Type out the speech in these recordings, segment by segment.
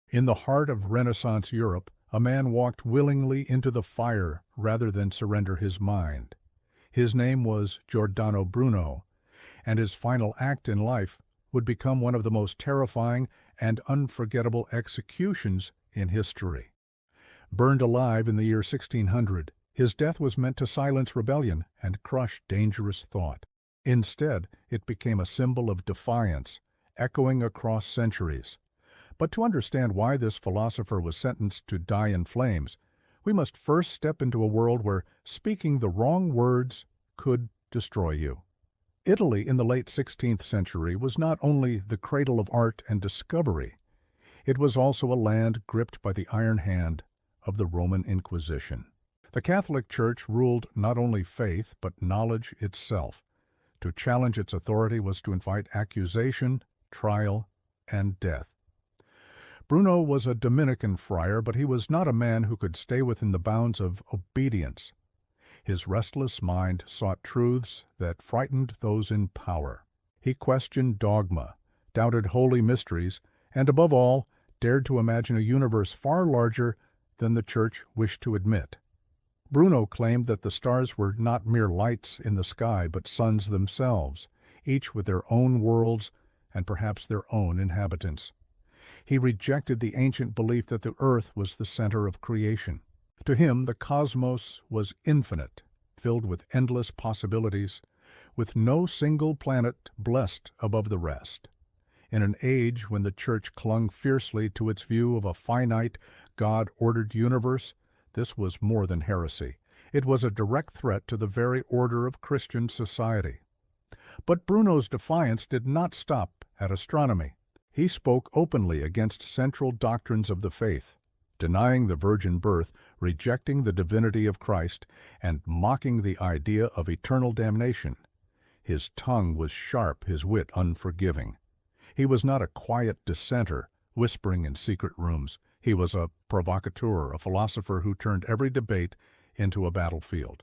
In the heart of Renaissance Europe, a man walked willingly into the fire rather than surrender his mind. His name was Giordano Bruno, and his final act in life would become one of the most terrifying and unforgettable executions in history. Burned alive in the year 1600, his death was meant to silence rebellion and crush dangerous thought. Instead, it became a symbol of defiance, echoing across centuries. But to understand why this philosopher was sentenced to die in flames, we must first step into a world where speaking the wrong words could destroy you. Italy in the late 16th century was not only the cradle of art and discovery, it was also a land gripped by the iron hand of the Roman Inquisition. The Catholic Church ruled not only faith but knowledge itself. To challenge its authority was to invite accusation, trial, and death. Bruno was a Dominican friar, but he was not a man who could stay within the bounds of obedience. His restless mind sought truths that frightened those in power. He questioned dogma, doubted holy mysteries, and above all, dared to imagine a universe far larger than the Church wished to admit. Bruno claimed that the stars were not mere lights in the sky, but suns themselves, each with their own worlds and perhaps their own inhabitants. He rejected the ancient belief that the earth was the center of creation. To him, the cosmos was infinite, filled with endless possibilities, with no single planet blessed above the rest. In an age when the Church clung fiercely to its view of a finite, God-ordered universe, this was more than heresy. It was a direct threat to the very order of Christian society. But Bruno's defiance did not stop at astronomy. He spoke openly against central doctrines of the faith, denying the virgin birth, rejecting the divinity of Christ, and mocking the idea of eternal damnation. His tongue was sharp, his wit unforgiving. He was not a quiet dissenter, whispering in secret rooms. He was a provocateur, a philosopher who turned every debate into a battlefield.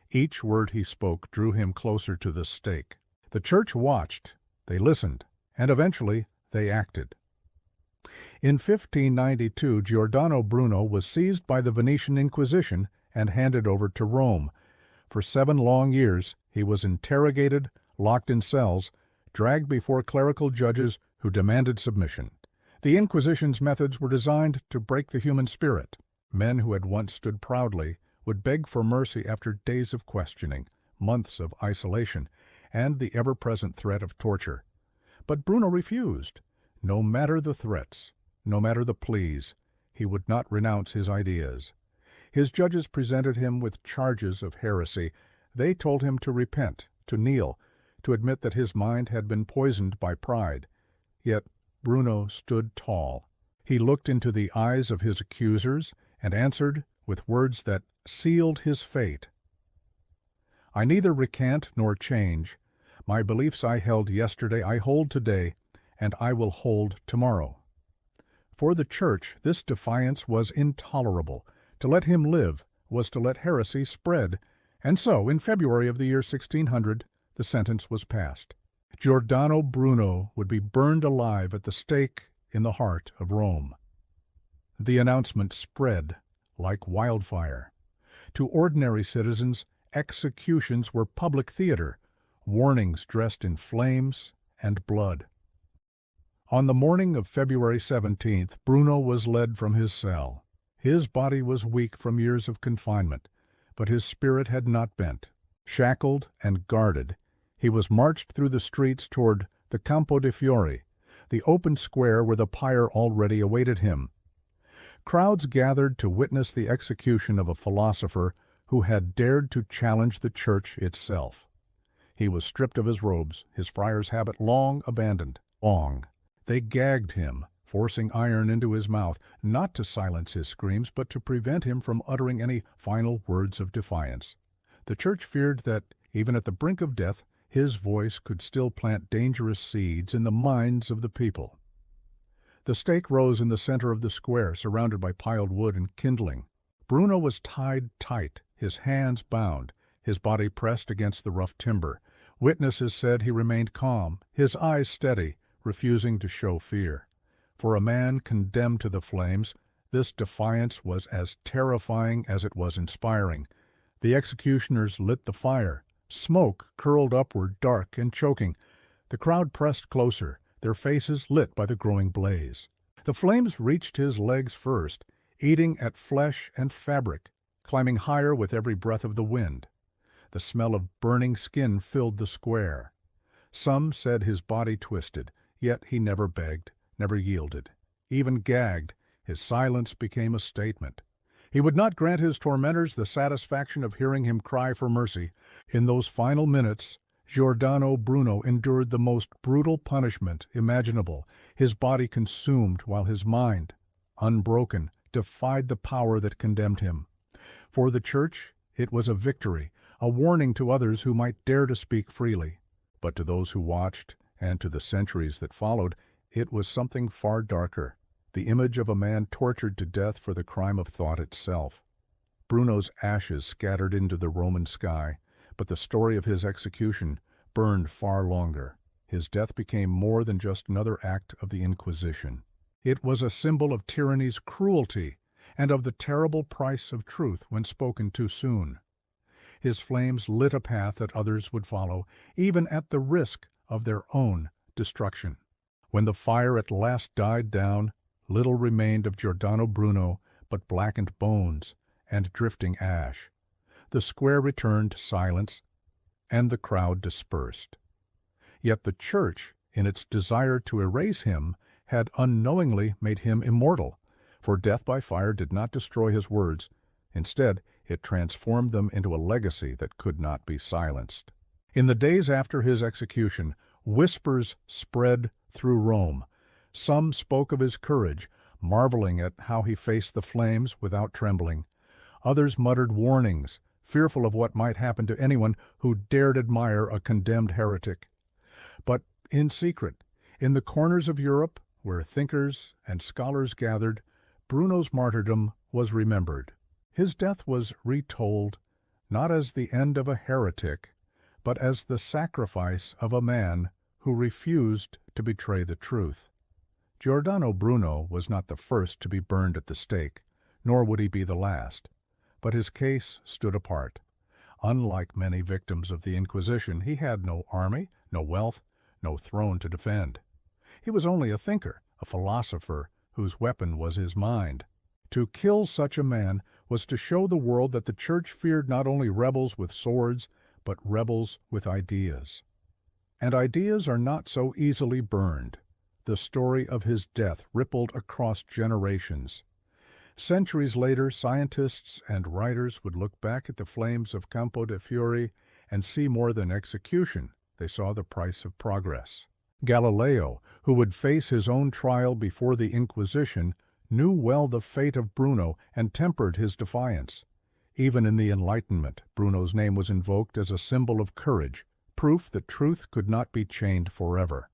Each word he spoke drew him closer to the stake. The Church watched, they listened, and eventually they acted. In 1592, Giordano Bruno was seized by the Venetian Inquisition and handed over to Rome. For 7 long years, he was interrogated, locked in cells, dragged before clerical judges who demanded submission. The Inquisition's methods were designed to break the human spirit. Men who had once stood proudly would beg for mercy after days of questioning, months of isolation, and the ever-present threat of torture. But Bruno refused. No matter the threats, no matter the pleas, he would not renounce his ideas. His judges presented him with charges of heresy. They told him to repent, to kneel, to admit that his mind had been poisoned by pride. Yet Bruno stood tall. He looked into the eyes of his accusers and answered with words that sealed his fate. "I neither recant nor change. My beliefs I held yesterday I hold today, and I will hold tomorrow." For the Church, this defiance was intolerable. To let him live was to let heresy spread, and so, in February of the year 1600, the sentence was passed. Giordano Bruno would be burned alive at the stake in the heart of Rome. The announcement spread like wildfire. To ordinary citizens, executions were public theater, warnings dressed in flames and blood. On the morning of February 17th, Bruno was led from his cell. His body was weak from years of confinement, but his spirit had not bent. Shackled and guarded, he was marched through the streets toward the Campo de Fiori, the open square where the pyre already awaited him. Crowds gathered to witness the execution of a philosopher who had dared to challenge the Church itself. He was stripped of his robes, his friar's habit long abandoned. They gagged him, forcing iron into his mouth, not to silence his screams, but to prevent him from uttering any final words of defiance. The Church feared that, even at the brink of death, his voice could still plant dangerous seeds in the minds of the people. The stake rose in the center of the square, surrounded by piled wood and kindling. Bruno was tied tight, his hands bound, his body pressed against the rough timber. Witnesses said he remained calm, his eyes steady, refusing to show fear. For a man condemned to the flames, this defiance was as terrifying as it was inspiring. The executioners lit the fire. Smoke curled upward, dark and choking. The crowd pressed closer, their faces lit by the growing blaze. The flames reached his legs first, eating at flesh and fabric, climbing higher with every breath of the wind. The smell of burning skin filled the square. Some said his body twisted, yet he never begged, never yielded. Even gagged, his silence became a statement. He would not grant his tormentors the satisfaction of hearing him cry for mercy. In those final minutes, Giordano Bruno endured the most brutal punishment imaginable, his body consumed while his mind, unbroken, defied the power that condemned him. For the Church, it was a victory, a warning to others who might dare to speak freely. But to those who watched, and to the centuries that followed, it was something far darker, the image of a man tortured to death for the crime of thought itself. Bruno's ashes scattered into the Roman sky, but the story of his execution burned far longer. His death became more than just another act of the Inquisition. It was a symbol of tyranny's cruelty and of the terrible price of truth when spoken too soon. His flames lit a path that others would follow, even at the risk of their own destruction. When the fire at last died down, little remained of Giordano Bruno but blackened bones and drifting ash. The square returned to silence, and the crowd dispersed. Yet the Church, in its desire to erase him, had unknowingly made him immortal, for death by fire did not destroy his words. Instead, it transformed them into a legacy that could not be silenced. In the days after his execution, whispers spread through Rome. Some spoke of his courage, marveling at how he faced the flames without trembling. Others muttered warnings, fearful of what might happen to anyone who dared admire a condemned heretic. But in secret, in the corners of Europe, where thinkers and scholars gathered, Bruno's martyrdom was remembered. His death was retold, not as the end of a heretic, but as the sacrifice of a man who refused to betray the truth. Giordano Bruno was not the first to be burned at the stake, nor would he be the last. But his case stood apart. Unlike many victims of the Inquisition, he had no army, no wealth, no throne to defend. He was only a thinker, a philosopher, whose weapon was his mind. To kill such a man was to show the world that the Church feared not only rebels with swords, but rebels with ideas. And ideas are not so easily burned. The story of his death rippled across generations. Centuries later, scientists and writers would look back at the flames of Campo de Fiori and see more than execution. They saw the price of progress. Galileo, who would face his own trial before the Inquisition, knew well the fate of Bruno and tempered his defiance. Even in the Enlightenment, Bruno's name was invoked as a symbol of courage, proof that truth could not be chained forever.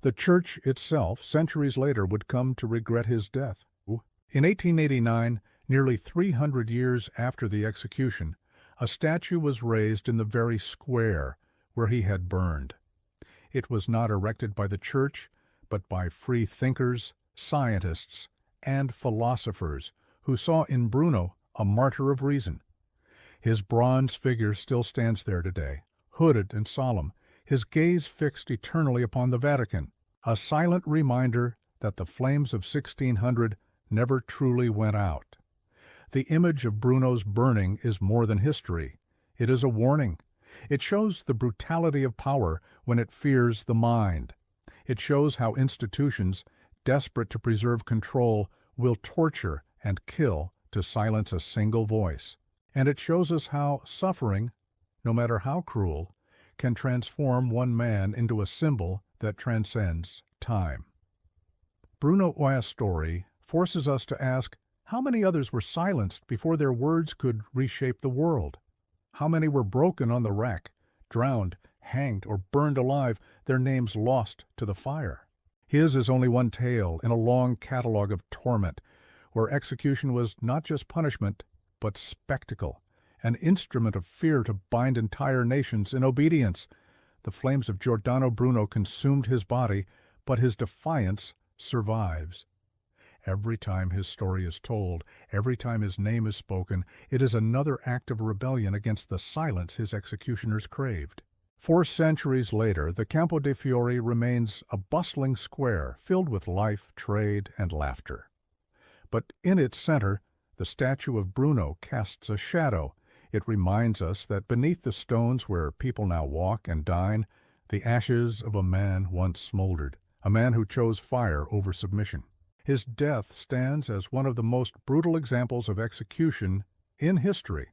The Church itself, centuries later, would come to regret his death. In 1889, nearly 300 years after the execution, a statue was raised in the very square where he had burned. It was not erected by the Church, but by free thinkers, scientists, and philosophers who saw in Bruno a martyr of reason. His bronze figure still stands there today, hooded and solemn, his gaze fixed eternally upon the Vatican, a silent reminder that the flames of 1600 never truly went out. The image of Bruno's burning is more than history. It is a warning. It shows the brutality of power when it fears the mind. It shows how institutions, desperate to preserve control, will torture and kill to silence a single voice. And it shows us how suffering, no matter how cruel, can transform one man into a symbol that transcends time. Bruno Oya's story forces us to ask, how many others were silenced before their words could reshape the world? How many were broken on the rack, drowned, hanged, or burned alive, their names lost to the fire? His is only one tale in a long catalogue of torment, where execution was not just punishment, but spectacle, an instrument of fear to bind entire nations in obedience. The flames of Giordano Bruno consumed his body, but his defiance survives. Every time his story is told, every time his name is spoken, it is another act of rebellion against the silence his executioners craved. 4 centuries later, the Campo de Fiori remains a bustling square filled with life, trade, and laughter. But in its center, the statue of Bruno casts a shadow. It reminds us that beneath the stones where people now walk and dine, the ashes of a man once smoldered, a man who chose fire over submission. His death stands as one of the most brutal examples of execution in history,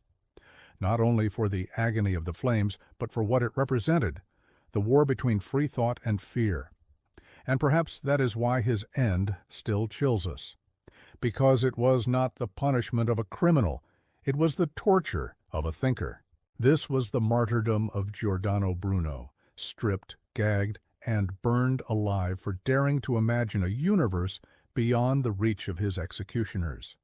not only for the agony of the flames, but for what it represented, the war between free thought and fear. And perhaps that is why his end still chills us, because it was not the punishment of a criminal, it was the torture of a thinker. This was the martyrdom of Giordano Bruno, stripped, gagged, and burned alive for daring to imagine a universe beyond the reach of his executioners.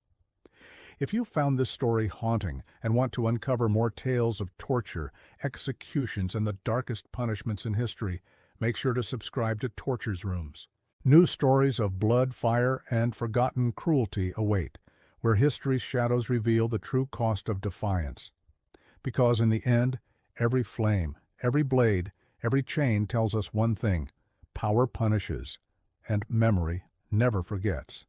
If you found this story haunting and want to uncover more tales of torture, executions, and the darkest punishments in history, make sure to subscribe to Torture's Rooms. New stories of blood, fire, and forgotten cruelty await, where history's shadows reveal the true cost of defiance. Because in the end, every flame, every blade, every chain tells us one thing: power punishes, and memory never forgets.